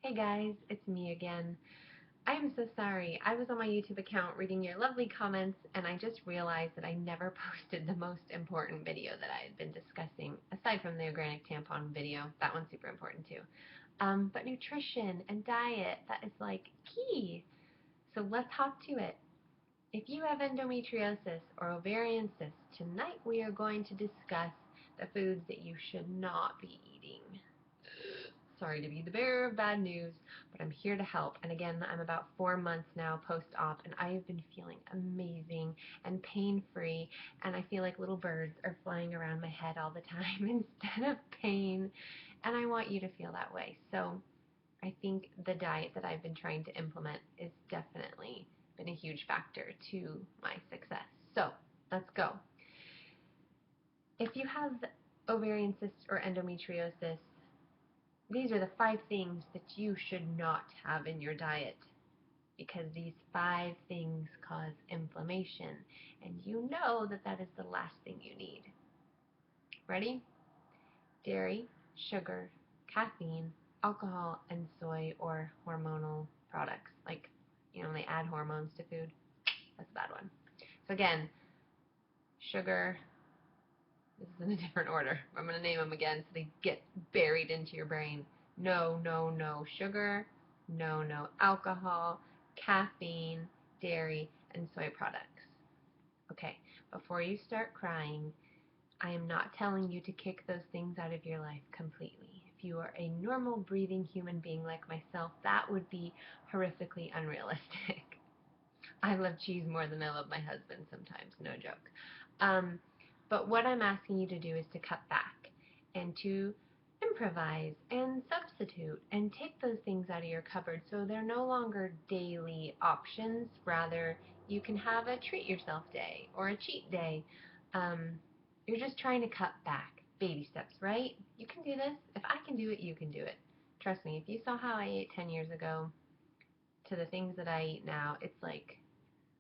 Hey guys, it's me again. I am so sorry. I was on my YouTube account reading your lovely comments and I just realized that I never posted the most important video that I had been discussing, aside from the organic tampon video. That one's super important too. But nutrition and diet, that is like key. So let's hop to it. If you have endometriosis or ovarian cysts, tonight we are going to discuss the foods that you should not be eating. Sorry to be the bearer of bad news, but I'm here to help. And again, I'm about 4 months now post-op, and I have been feeling amazing and pain-free, and I feel like little birds are flying around my head all the time instead of pain, and I want you to feel that way. So I think the diet that I've been trying to implement is definitely been a huge factor to my success. So let's go. If you have ovarian cysts or endometriosis, these are the 5 things that you should not have in your diet, because these 5 things cause inflammation, and you know that that is the last thing you need. Ready? Dairy, sugar, caffeine, alcohol, and soy or hormonal products. Like, they add hormones to food. That's a bad one. So again, sugar, this is in a different order. I'm going to name them again so they get buried into your brain. No, no, no sugar. No, no alcohol, caffeine, dairy, and soy products. Okay, before you start crying, I am not telling you to kick those things out of your life completely. If you are a normal breathing human being like myself, that would be horrifically unrealistic. I love cheese more than I love my husband sometimes, no joke. But what I'm asking you to do is to cut back and to improvise and substitute and take those things out of your cupboard so they're no longer daily options. Rather, you can have a treat yourself day or a cheat day. Um, you're just trying to cut back. Baby steps, right? You can do this. If I can do it, you can do it. Trust me, if you saw how I ate 10 years ago to the things that I eat now, it's like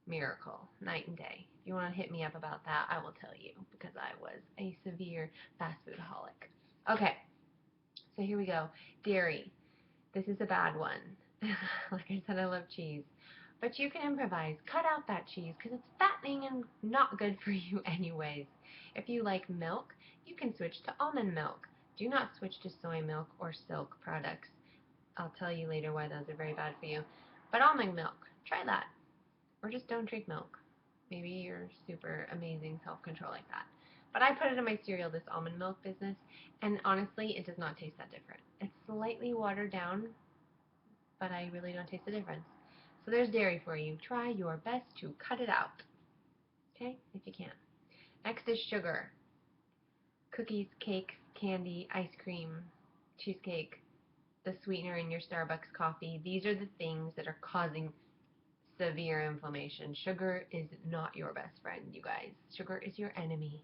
miracle, night and day. If you want to hit me up about that, I will tell you, because I was a severe fast foodaholic. Okay, so here we go. Dairy. This is a bad one. Like I said, I love cheese. But you can improvise. Cut out that cheese because it's fattening and not good for you anyways. If you like milk, you can switch to almond milk. Do not switch to soy milk or silk products. I'll tell you later why those are very bad for you. But almond milk, try that. Or just don't drink milk. Maybe you're super amazing self-control like that. But I put it in my cereal, this almond milk business, and honestly, it does not taste that different. It's slightly watered down, but I really don't taste the difference. So there's dairy for you. Try your best to cut it out, okay, if you can. Next is sugar. Cookies, cakes, candy, ice cream, cheesecake, the sweetener in your Starbucks coffee. These are the things that are causing severe inflammation. Sugar is not your best friend, you guys. Sugar is your enemy.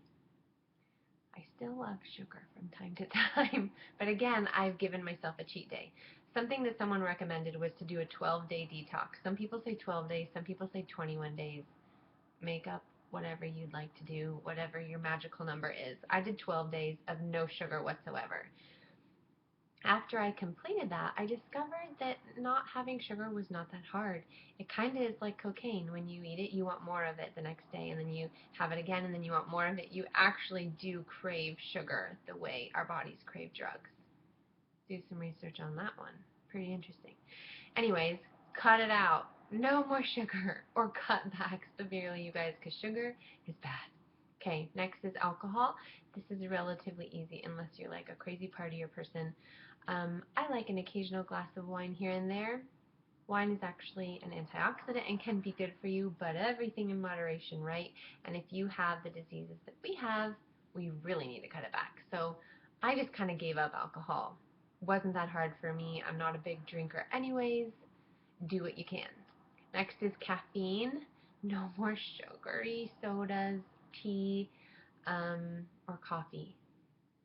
I still love sugar from time to time, but again, I've given myself a cheat day. Something that someone recommended was to do a 12-day detox. Some people say 12 days, some people say 21 days. Make up whatever you'd like to do, whatever your magical number is. I did 12 days of no sugar whatsoever. After I completed that, I discovered that not having sugar was not that hard. It kind of is like cocaine. When you eat it, you want more of it the next day, and then you have it again, and then you want more of it. You actually do crave sugar the way our bodies crave drugs. Do some research on that one. Pretty interesting. Anyways, cut it out. No more sugar, or cut back severely, you guys, because sugar is bad. Okay, next is alcohol. This is relatively easy unless you're like a crazy partier person. I like an occasional glass of wine here and there. Wine is actually an antioxidant and can be good for you, but everything in moderation, right? And if you have the diseases that we have, we really need to cut it back. So I just kind of gave up alcohol. Wasn't that hard for me. I'm not a big drinker anyways. Do what you can. Next is caffeine. No more sugary sodas, tea, or coffee.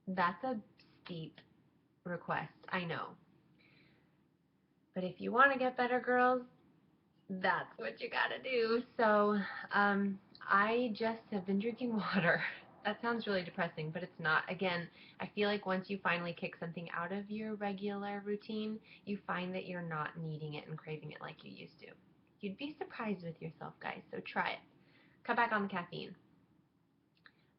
That's a steep request, I know. But if you want to get better, girls, that's what you gotta do. So, I just have been drinking water. That sounds really depressing, but it's not. Again, I feel like once you finally kick something out of your regular routine, you find that you're not needing it and craving it like you used to. You'd be surprised with yourself, guys, so try it. Cut back on the caffeine.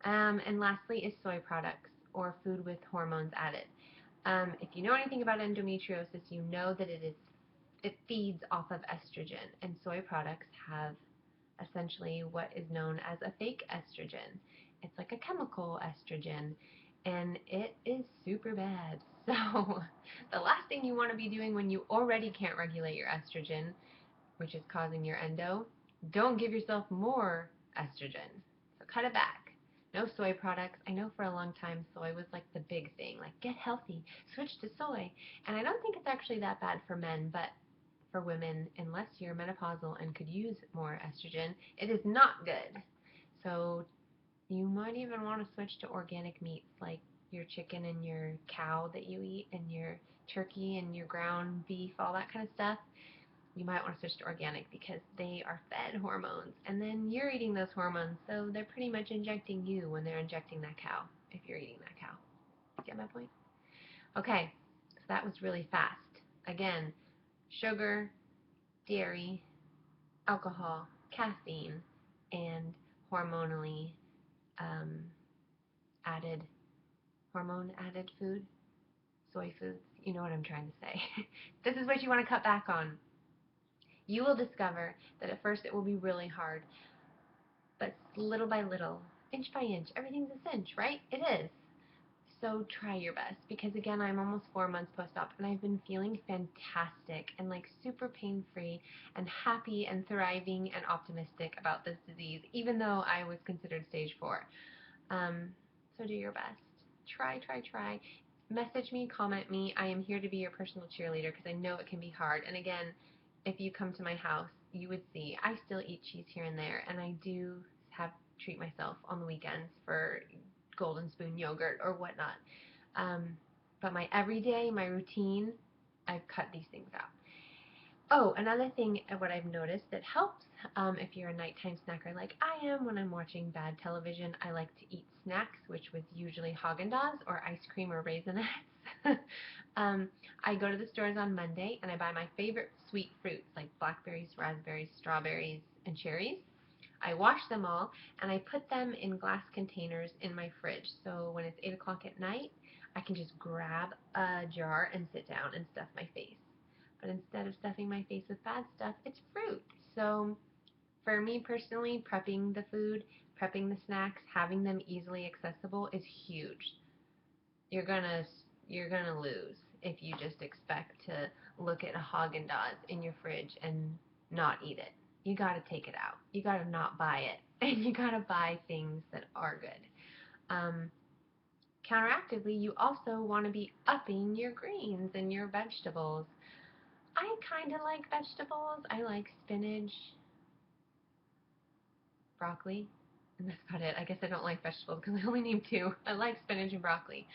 And lastly is soy products or food with hormones added. If you know anything about endometriosis, you know that it feeds off of estrogen, and soy products have essentially what is known as a fake estrogen. It's like a chemical estrogen, and it is super bad. So the last thing you want to be doing when you already can't regulate your estrogen, which is causing your endo, don't give yourself more estrogen. So cut it back. No soy products. I know for a long time soy was like the big thing, like get healthy, switch to soy. And I don't think it's actually that bad for men, but for women, unless you're menopausal and could use more estrogen, it is not good. So you might even want to switch to organic meats like your chicken and your cow that you eat and your turkey and your ground beef, all that kind of stuff. You might want to switch to organic because they are fed hormones and then you're eating those hormones, so they're pretty much injecting you when they're injecting that cow if you're eating that cow. Get my point? Okay, so that was really fast. Again, sugar, dairy, alcohol, caffeine, and hormonally um, added, hormone added food, soy foods. You know what I'm trying to say. This is what you want to cut back on. You will discover that at first it will be really hard, but little by little, inch by inch, everything's a cinch, right? It is. So try your best because again, I'm almost 4 months post-op and I've been feeling fantastic and like super pain-free and happy and thriving and optimistic about this disease, even though I was considered stage 4. So do your best. Try, try, try. Message me, comment me. I am here to be your personal cheerleader because I know it can be hard. And again, if you come to my house, you would see I still eat cheese here and there, and I do have treat myself on the weekends for golden spoon yogurt or whatnot. But my everyday, my routine, I've cut these things out. Oh, another thing, what I've noticed that helps if you're a nighttime snacker like I am when I'm watching bad television, I like to eat snacks, which was usually Haagen-Dazs or ice cream or Raisinets. I go to the stores on Monday and I buy my favorite sweet fruits like blackberries, raspberries, strawberries, and cherries. I wash them all and I put them in glass containers in my fridge. So when it's 8 o'clock at night, I can just grab a jar and sit down and stuff my face. But instead of stuffing my face with bad stuff, it's fruit. So for me personally, prepping the food, prepping the snacks, having them easily accessible is huge. You're gonna you're gonna lose if you just expect to look at a Haagen-Dazs in your fridge and not eat it. You gotta take it out. You gotta not buy it, and you gotta buy things that are good. Um, Counteractively, you also want to be upping your greens and your vegetables. I kind of like vegetables. I like spinach, broccoli, and that's about it. I guess I don't like vegetables because I only named 2. I like spinach and broccoli.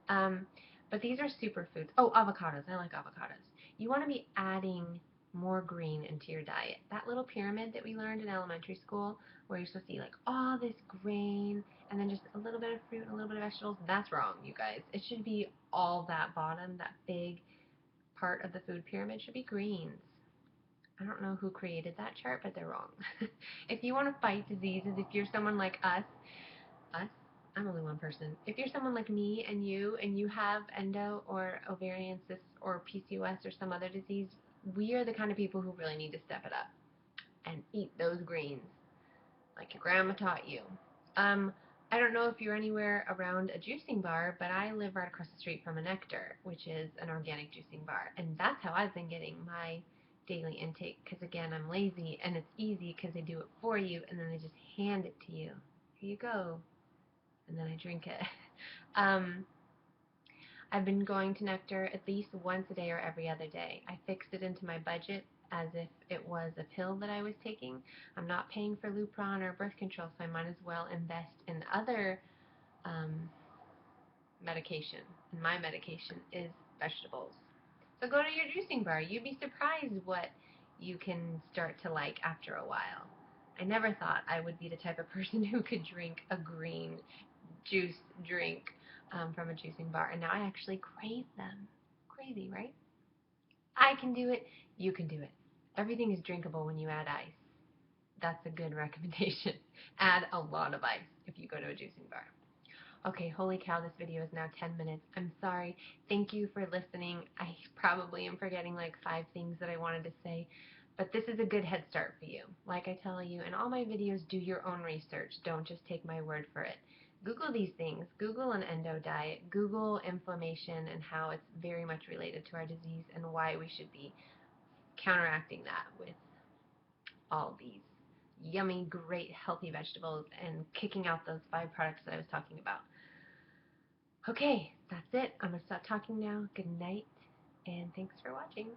Um, but these are superfoods. Oh, avocados. I like avocados. You want to be adding more green into your diet. That little pyramid that we learned in elementary school where you're supposed to eat like all this grain and then just a little bit of fruit and a little bit of vegetables, that's wrong, you guys. It should be all that bottom, that big part of the food pyramid should be greens. I don't know who created that chart, but they're wrong. If you want to fight diseases, if you're someone like us, I'm only one person. If you're someone like me and you have endo or ovarian cysts or PCOS or some other disease, we are the kind of people who really need to step it up and eat those greens like your grandma taught you. Um, I don't know if you're anywhere around a juicing bar, but I live right across the street from a Nectar, which is an organic juicing bar, and that's how I've been getting my daily intake because again I'm lazy and it's easy because they do it for you and then they just hand it to you. Here you go, and then I drink it. um, I've been going to Nectar at least once a day or every other day. I fixed it into my budget as if it was a pill that I was taking. I'm not paying for Lupron or birth control, so I might as well invest in other um, medication. And my medication is vegetables. So go to your juicing bar. You'd be surprised what you can start to like after a while. I never thought I would be the type of person who could drink a green juice drink from a juicing bar, and now I actually crave them. Crazy, right? I can do it. You can do it. Everything is drinkable when you add ice. That's a good recommendation. Add a lot of ice if you go to a juicing bar. Okay, holy cow, this video is now 10 minutes. I'm sorry. Thank you for listening. I probably am forgetting like 5 things that I wanted to say, but this is a good head start for you. Like I tell you in all my videos, do your own research. Don't just take my word for it. Google these things. Google an endo diet. Google inflammation and how it's very much related to our disease and why we should be counteracting that with all these yummy, great, healthy vegetables and kicking out those byproducts that I was talking about. Okay, that's it. I'm going to stop talking now. Good night, and thanks for watching.